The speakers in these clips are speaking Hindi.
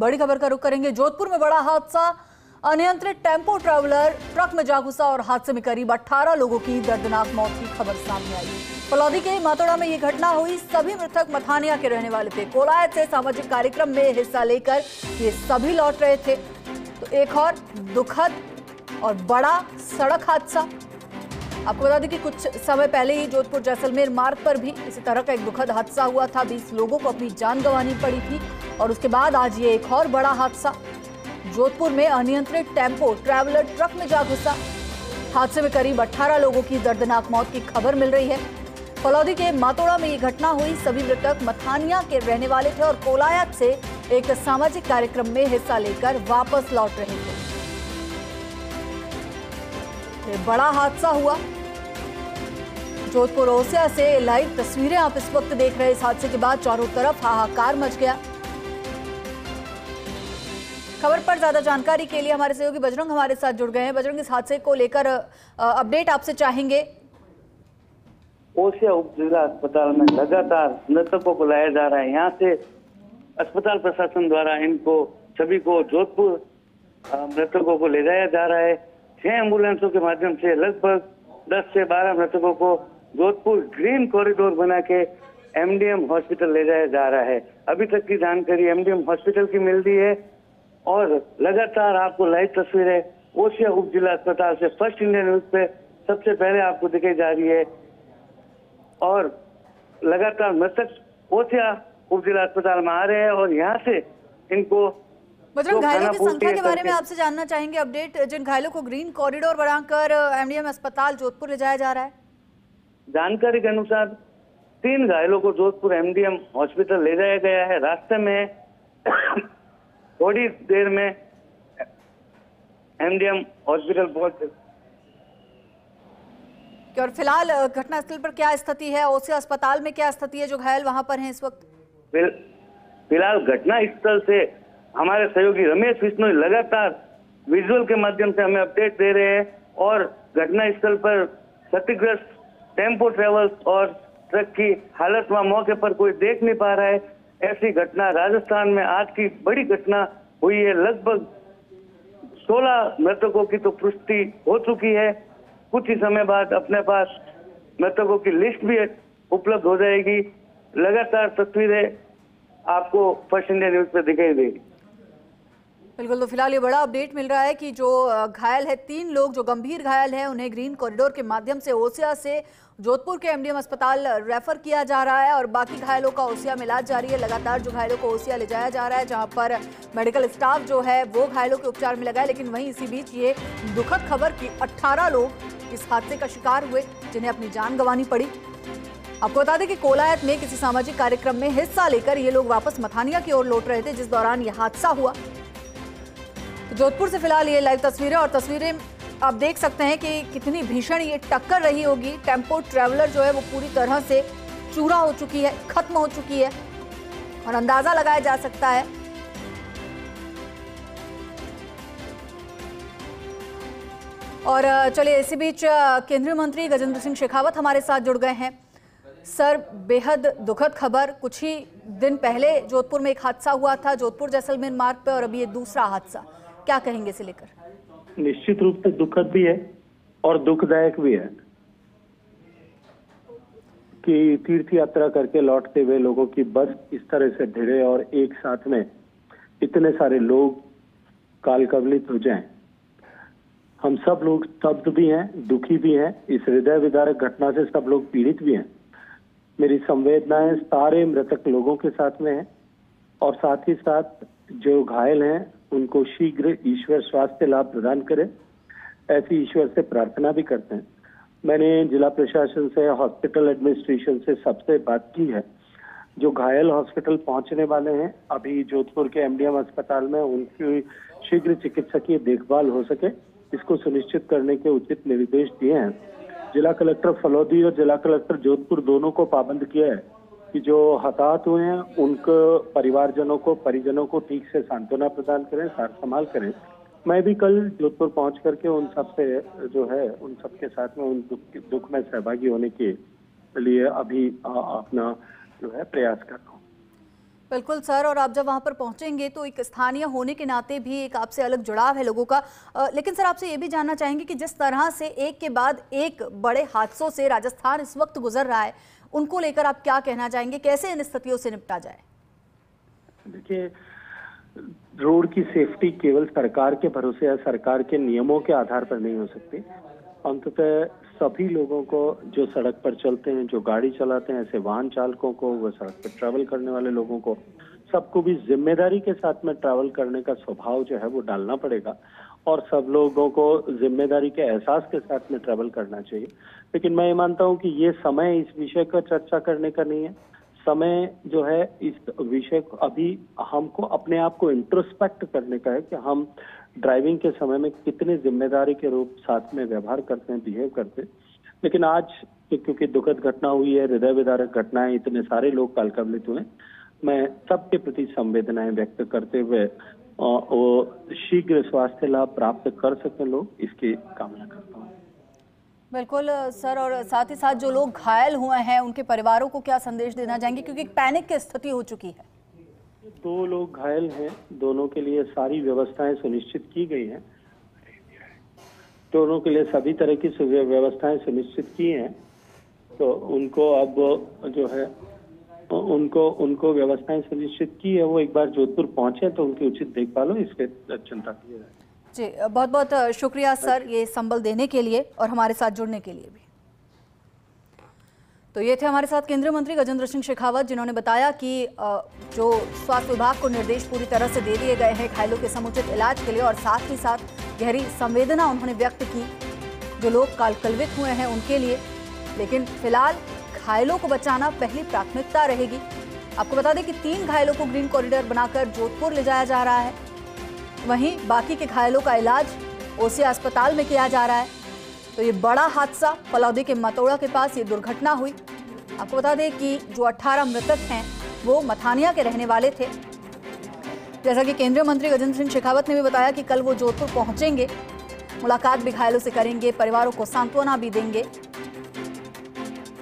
बड़ी खबर का रुख करेंगे। जोधपुर में बड़ा हादसा, अनियंत्रित टेम्पो ट्रैवलर ट्रक में जा घुसा और हादसे में करीब 18 लोगों की दर्दनाक मौत की खबर सामने आई। फलौदी के मातोड़ा में ये घटना हुई। सभी मृतक मथानिया के रहने वाले थे। कोलायत से सामाजिक कार्यक्रम में हिस्सा लेकर ये सभी लौट रहे थे। तो एक और दुखद और बड़ा सड़क हादसा। आपको बता दें कि कुछ समय पहले ही जोधपुर जैसलमेर मार्ग पर भी इसी तरह का एक दुखद हादसा हुआ था। 20 लोगों को अपनी जान गंवानी पड़ी थी और उसके बाद आज ये एक और बड़ा हादसा। जोधपुर में अनियंत्रित टेम्पो ट्रैवलर ट्रक में जा घुसा। हादसे में करीब 18 लोगों की दर्दनाक मौत की खबर मिल रही है। फलौदी के मातोड़ा में ये घटना हुई। सभी मृतक मथानिया के रहने वाले थे और कोलायत से एक सामाजिक कार्यक्रम में हिस्सा लेकर वापस लौट रहे थे। बड़ा हादसा हुआ। जोधपुर ओसिया से लाइव तस्वीरें आप इस वक्त देख रहे हैं। इस हादसे के बाद चारों तरफ हाहाकार मच गया। खबर पर ज्यादा जानकारी के लिए हमारे सहयोगी बजरंग हमारे साथ जुड़ गए हैं। बजरंग, इस हादसे को लेकर अपडेट आपसे चाहेंगे। ओसिया उप जिला अस्पताल में लगातार मृतकों को लाया जा रहा है। यहाँ से अस्पताल प्रशासन द्वारा इनको सभी को जोधपुर मृतकों को ले जाया जा रहा है। 6 एम्बुलेंसों के माध्यम से लगभग 10 से 12 मृतकों को जोधपुर ग्रीन कॉरिडोर बना के एमडीएम हॉस्पिटल ले जाया जा रहा है। अभी तक की जानकारी एमडीएम हॉस्पिटल की मिल रही है और लगातार आपको लाइव तस्वीरें ओसिया उप जिला अस्पताल से फर्स्ट इंडिया न्यूज पे सबसे पहले आपको दिखाई जा रही है। और लगातार मृतक ओसिया उप जिला अस्पताल में आ रहे हैं और यहाँ से इनको बजरंग, घायलों की संख्या के बारे में आपसे जानना चाहेंगे अपडेट। जिन घायलों को ग्रीन कॉरिडोर बनाकर एमडीएम अस्पताल जोधपुर ले जाया जा रहा है। जानकारी के अनुसार 3 घायलों को जोधपुर एमडीएम हॉस्पिटल ले जाया गया है। रास्ते में थोड़ी देर में एमडीएम हॉस्पिटल पहुंचे और फिलहाल घटनास्थल पर क्या स्थिति है? ओसिया अस्पताल में क्या स्थिति है? जो घायल वहां पर हैं इस वक्त? फिलहाल घटना स्थल से हमारे सहयोगी रमेश बिश्नोई लगातार विजुअल के माध्यम से हमें अपडेट दे रहे हैं और घटना स्थल पर क्षतिग्रस्त टेम्पो ट्रेवल्स और ट्रक की हालत वहां मौके पर कोई देख नहीं पा रहा है। ऐसी घटना राजस्थान में आज की बड़ी घटना हुई है। लगभग 16 मृतकों की तो पुष्टि हो चुकी है। कुछ ही समय बाद अपने पास मृतकों की लिस्ट भी उपलब्ध हो जाएगी। लगातार तस्वीरें आपको फर्स्ट इंडिया न्यूज पे दिखाई देगी। बिल्कुल, तो फिलहाल ये बड़ा अपडेट मिल रहा है कि जो घायल है, 3 लोग जो गंभीर घायल हैं, उन्हें ग्रीन कॉरिडोर के माध्यम से ओसिया से जोधपुर के एमडीएम अस्पताल रेफर किया जा रहा है और बाकी घायलों का ओसिया में इलाज जारी है। लगातार जो घायलों को ओसिया ले जाया जा रहा है, जहां पर मेडिकल स्टाफ जो है वो घायलों के उपचार में लगा है। लेकिन वहीं इसी बीच ये दुखद खबर कि 18 लोग इस हादसे का शिकार हुए, जिन्हें अपनी जान गंवानी पड़ी। आपको बता दें कि कोलायत में किसी सामाजिक कार्यक्रम में हिस्सा लेकर ये लोग वापस मथानिया की ओर लौट रहे थे, जिस दौरान ये हादसा हुआ। जोधपुर से फिलहाल ये लाइव तस्वीरें और तस्वीरें आप देख सकते हैं कि कितनी भीषण ये टक्कर रही होगी। टेम्पो ट्रैवलर जो है वो पूरी तरह से चूरा हो चुकी है, खत्म हो चुकी है और अंदाजा लगाया जा सकता है और चलिए इसी बीच केंद्रीय मंत्री गजेंद्र सिंह शेखावत हमारे साथ जुड़ गए हैं। सर, बेहद दुखद खबर। कुछ ही दिन पहले जोधपुर में एक हादसा हुआ था, जोधपुर जैसलमेर मार्ग पे, और अभी ये दूसरा हादसा। क्या कहेंगे इसे लेकर? निश्चित रूप से दुखद भी है और दुखदायक भी है कि तीर्थ यात्रा करके लौटते हुए लोगों की बस इस तरह से भिड़े और एक साथ में इतने सारे लोग काल कवलित हो जाएं। हम सब लोग स्तब्ध भी हैं, दुखी भी हैं। इस हृदय विदारक घटना से सब लोग पीड़ित भी हैं। मेरी संवेदनाएं सारे मृतक लोगों के साथ में है और साथ ही साथ जो घायल हैं उनको शीघ्र ईश्वर स्वास्थ्य लाभ प्रदान करे, ऐसी ईश्वर से प्रार्थना भी करते हैं। मैंने जिला प्रशासन से, हॉस्पिटल एडमिनिस्ट्रेशन से सबसे बात की है। जो घायल हॉस्पिटल पहुंचने वाले हैं अभी जोधपुर के एमडीएम अस्पताल में, उनकी शीघ्र चिकित्सकीय देखभाल हो सके, इसको सुनिश्चित करने के उचित निर्देश दिए हैं। जिला कलेक्टर फलौदी और जिला कलेक्टर जोधपुर दोनों को पाबंद किया है कि जो हताहत हुए हैं उनको परिवारजनों को, परिजनों को ठीक से सांत्वना प्रदान करें, सार संभाल करें। मैं भी कल जोधपुर पहुंच करके उन सब से जो है उन सबके साथ में उन दुख में सहभागी होने के लिए अभी अपना जो है प्रयास कर रहा हूँ। बिल्कुल सर, और आप जब वहां पर पहुंचेंगे तो एक स्थानीय होने के नाते भी एक आपसे अलग जुड़ाव है लोगों का। लेकिन सर आपसे ये भी जानना चाहेंगे कि जिस तरह से एक के बाद एक बड़े हादसों से राजस्थान इस वक्त गुजर रहा है, उनको लेकर आप क्या कहना चाहेंगे, कैसे इन स्थितियों से निपटा जाए? देखिए, रोड की सेफ्टी केवल सरकार के भरोसे या सरकार के नियमों के आधार पर नहीं हो सकती। अंततः सभी लोगों को, जो सड़क पर चलते हैं, जो गाड़ी चलाते हैं, ऐसे वाहन चालकों को, वो सड़क पर ट्रैवल करने वाले लोगों को, सबको भी जिम्मेदारी के साथ में ट्रैवल करने का स्वभाव जो है वो डालना पड़ेगा और सब लोगों को जिम्मेदारी के एहसास के साथ में ट्रैवल करना चाहिए। लेकिन मैं ये मानता हूँ कि ये समय इस विषय का चर्चा करने का नहीं है। समय जो है इस विषय को अभी हमको अपने आप को इंट्रोस्पेक्ट करने का है कि हम ड्राइविंग के समय में कितने जिम्मेदारी के रूप साथ में व्यवहार करते हैं, बिहेव करते हैं। लेकिन आज क्योंकि दुखद घटना हुई है, हृदय विदारक घटनाएं, इतने सारे लोग कालकवलित हुए, मैं सबके प्रति संवेदनाएं व्यक्त करते हुए वो शीघ्र स्वास्थ्य लाभ प्राप्त कर सकें लोग, इसकी कामना करता हूँ। बिल्कुल सर, और साथ ही साथ जो लोग घायल हुए हैं उनके परिवारों को क्या संदेश देना चाहेंगे, क्योंकि पैनिक की स्थिति हो चुकी है? 2 लोग घायल हैं, दोनों के लिए सारी व्यवस्थाएं सुनिश्चित की गई हैं, दोनों के लिए सभी तरह की व्यवस्थाएं सुनिश्चित की हैं। तो उनको अब जो है उनको व्यवस्थाएं सुनिश्चित की है, वो एक बार जोधपुर पहुंचे तो उनकी उचित देखभाल हो, इस पर चिंता की जाए। जी, बहुत बहुत शुक्रिया सर ये संबल देने के लिए और हमारे साथ जुड़ने के लिए भी। तो ये थे हमारे साथ केंद्रीय मंत्री गजेंद्र सिंह शेखावत, जिन्होंने बताया कि जो स्वास्थ्य विभाग को निर्देश पूरी तरह से दे दिए गए हैं घायलों के समुचित इलाज के लिए, और साथ ही साथ गहरी संवेदना उन्होंने व्यक्त की जो लोग कालकलवित हुए हैं उनके लिए। लेकिन फिलहाल घायलों को बचाना पहली प्राथमिकता रहेगी। आपको बता दें कि 3 घायलों को ग्रीन कॉरिडोर बनाकर जोधपुर ले जाया जा रहा है, वहीं बाकी के घायलों का इलाज ओसिया अस्पताल में किया जा रहा है। तो ये बड़ा हादसा फलौदी के मतोड़ा के पास ये दुर्घटना हुई। आपको बता दें कि जो 18 मृतक हैं वो मथानिया के रहने वाले थे। जैसा कि केंद्रीय मंत्री गजेंद्र सिंह शेखावत ने भी बताया कि कल वो जोधपुर पहुंचेंगे, मुलाकात भी घायलों से करेंगे, परिवारों को सांत्वना भी देंगे।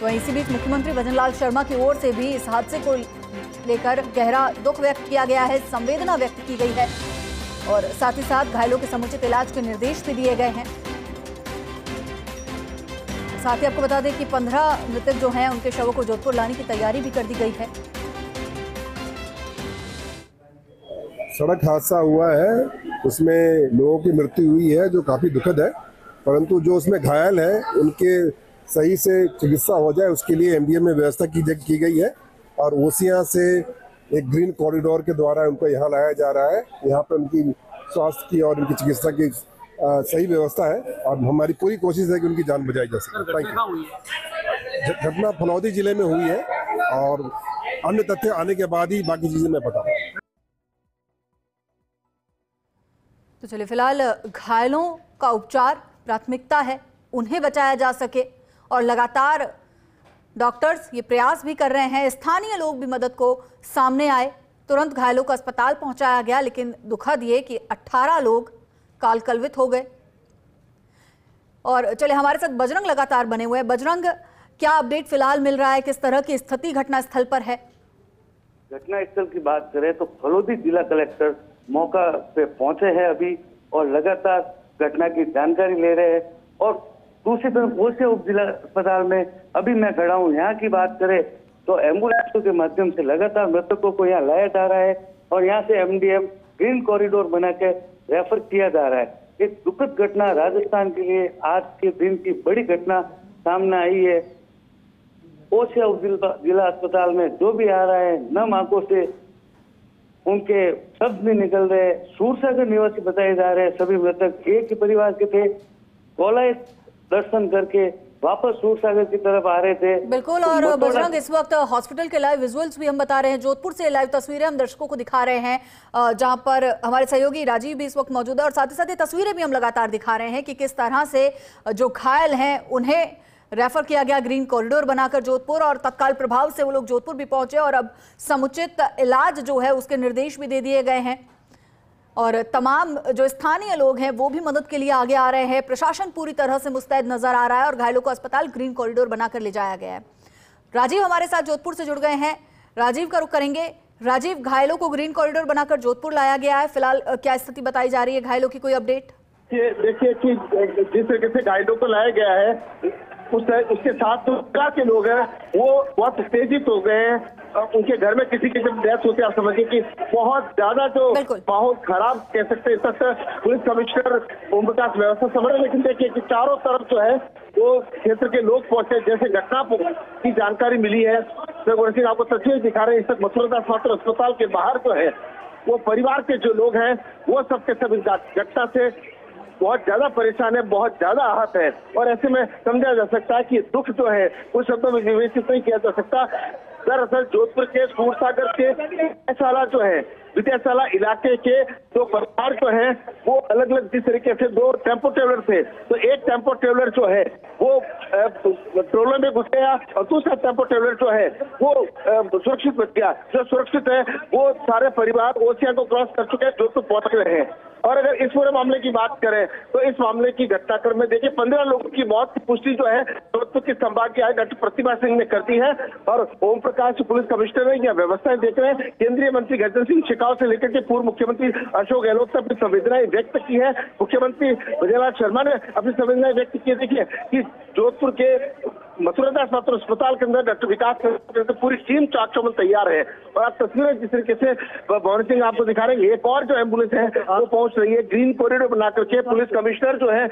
तो इसी बीच मुख्यमंत्री भजनलाल शर्मा की ओर से भी इस हादसे को लेकर गहरा दुख व्यक्त किया गया है, संवेदना व्यक्त की गई है और साथ ही साथ घायलों के समुचित इलाज के निर्देश भी दिए गए हैं। साथ ही आपको बता दें कि 15 मृतक जो हैं उनके शवों को जोधपुर लाने की तैयारी भी कर दी गई है। सड़क हादसा हुआ है, उसमें लोगों की मृत्यु हुई है जो काफी दुखद है, परंतु जो उसमें घायल है उनके सही से चिकित्सा हो जाए उसके लिए एमडीएम में व्यवस्था की गई है और ओसिया से एक ग्रीन कॉरिडोर के द्वारा उनको यहाँ लाया जा रहा है। यहाँ पर उनकी स्वास्थ्य की और उनकी चिकित्सा की सही व्यवस्था है और हमारी पूरी कोशिश है कि उनकी जान बचाई जा सके। घटना फलौदी जिले में हुई है और अन्य तथ्य आने के बाद ही बाकी चीजें मैं बताऊंगा। तो चलिए, फिलहाल घायलों का उपचार प्राथमिकता है, उन्हें बचाया जा सके और लगातार डॉक्टर्स ये प्रयास भी कर रहे हैं, स्थानीय लोग भी मदद को सामने आए, तुरंत घायलों को अस्पताल पहुंचाया गया। लेकिन दुखद ये कि 18 लोग कालकलवित हो गए। और चले, हमारे साथ बजरंग लगातार बने हुए हैं। बजरंग, क्या अपडेट फिलहाल मिल रहा है, किस तरह की स्थिति घटना स्थल पर है? घटना स्थल की बात करें तो फलौदी जिला कलेक्टर मौका पे पहुंचे हैं अभी और लगातार घटना की जानकारी ले रहे हैं। और दूसरी तरफ ओसिया उप जिला अस्पताल में अभी मैं खड़ा हूँ। यहाँ की बात करें तो एम्बुलेंसों के माध्यम से लगातार मृतकों को यहाँ लाया जा रहा है और यहाँ से एमडीएम ग्रीन कॉरिडोर बनाकर रेफर किया जा रहा है। एक दुखद घटना राजस्थान के लिए आज के दिन की बड़ी घटना सामने आई है। ओसिया उप जिला अस्पताल में जो भी आ रहा है, नम आंखों से उनके शब्द नहीं निकल रहे। सूरसागर निवासी बताए जा रहे हैं सभी मृतक एक ही परिवार के थे, कोलायत दर्शन करके वापस सूरसागर की तरफ आ रहे थे। बिल्कुल, तो और बजरंग, इस वक्त हॉस्पिटल के लाइव विजुअल्स भी हम बता रहे हैं, जोधपुर से लाइव तस्वीरें हम दर्शकों को दिखा रहे हैं, जहां पर हमारे सहयोगी राजीव भी इस वक्त मौजूद है और साथ ही साथ ये तस्वीरें भी हम लगातार दिखा रहे हैं कि किस तरह से जो घायल हैं उन्हें रेफर किया गया ग्रीन कॉरिडोर बनाकर जोधपुर, और तत्काल प्रभाव से वो लोग जोधपुर भी पहुंचे और अब समुचित इलाज जो है उसके निर्देश भी दे दिए गए हैं और तमाम जो स्थानीय लोग हैं वो भी मदद के लिए आगे आ रहे हैं। प्रशासन पूरी तरह से मुस्तैद नजर आ रहा है और घायलों को अस्पताल ग्रीन कॉरिडोर बनाकर ले जाया गया है। राजीव हमारे साथ जोधपुर से जुड़ गए हैं। राजीव का रुख करेंगे, राजीव, घायलों को ग्रीन कॉरिडोर बनाकर जोधपुर लाया गया है। फिलहाल क्या स्थिति बताई जा रही है? घायलों की कोई अपडेट? देखिए कि जिस तरीके से घायलों को लाया गया है उसके साथ जो के लोग हैं वो बहुत उत्तेजित हो गए हैं। उनके घर में किसी की जब डेथ होती है, आप समझिए कि बहुत ज्यादा जो माहौल खराब कह सकते हैं। इस तक पुलिस कमिश्नर ओम प्रकाश व्यवस्था समझ, लेकिन देखिए कि चारों तरफ जो है वो क्षेत्र के लोग पहुंचे। जैसे घटना की जानकारी मिली है, सिंह आपको तस्वीर दिखा रहे हैं। इस तक मथुरादास मातृ अस्पताल के बाहर जो है वो परिवार के जो लोग हैं वो सबके सब इस घटना से बहुत ज्यादा परेशान है, बहुत ज्यादा आहत है। और ऐसे में समझा जा सकता है कि दुख जो है उस शब्दों में विवेचित नहीं किया जा सकता। दरअसल जोधपुर के सूरसागर के विद्याशाला जो है, विद्याशाला इलाके के दो परिवार जो है वो अलग अलग जिस तरीके से दो टेम्पो ट्रेवलर थे, तो एक टेम्पो ट्रेवलर जो है वो ट्रोलर में घुस गया और दूसरा टेम्पो ट्रेवलर जो है वो सुरक्षित बच गया। जो सुरक्षित है वो सारे परिवार ओसियां को क्रॉस कर चुके हैं, जोधपुर पहुंच रहे हैं। और अगर इस पूरे मामले की बात करें तो इस मामले की घटनाक्रम में देखिए 15 लोगों की मौत की पुष्टि जो है जोधपुर की संभागीय आयुक्त डॉक्टर प्रतिभा सिंह ने कर दी है। और ओम प्रकाश पुलिस कमिश्नर ने यह व्यवस्थाएं देख रहे हैं। केंद्रीय मंत्री गर्जन सिंह शेखावत से लेकर के पूर्व मुख्यमंत्री अशोक गहलोत ने अपनी संवेदनाएं व्यक्त की है। मुख्यमंत्री विजयलाल शर्मा ने अपनी संवेदनाएं व्यक्त की है। देखिए कि जोधपुर के मथुरादास मातृ अस्पताल के अंदर डॉक्टर विकास तो पूरी टीम चाक चौबंद तैयार है। और आप तस्वीरें जिस तरीके से भवन सिंह आपको दिखा रहे हैं, एक और जो एम्बुलेंस है वो पहुंच रही है। ग्रीन कॉरिडोर बना करके पुलिस कमिश्नर जो है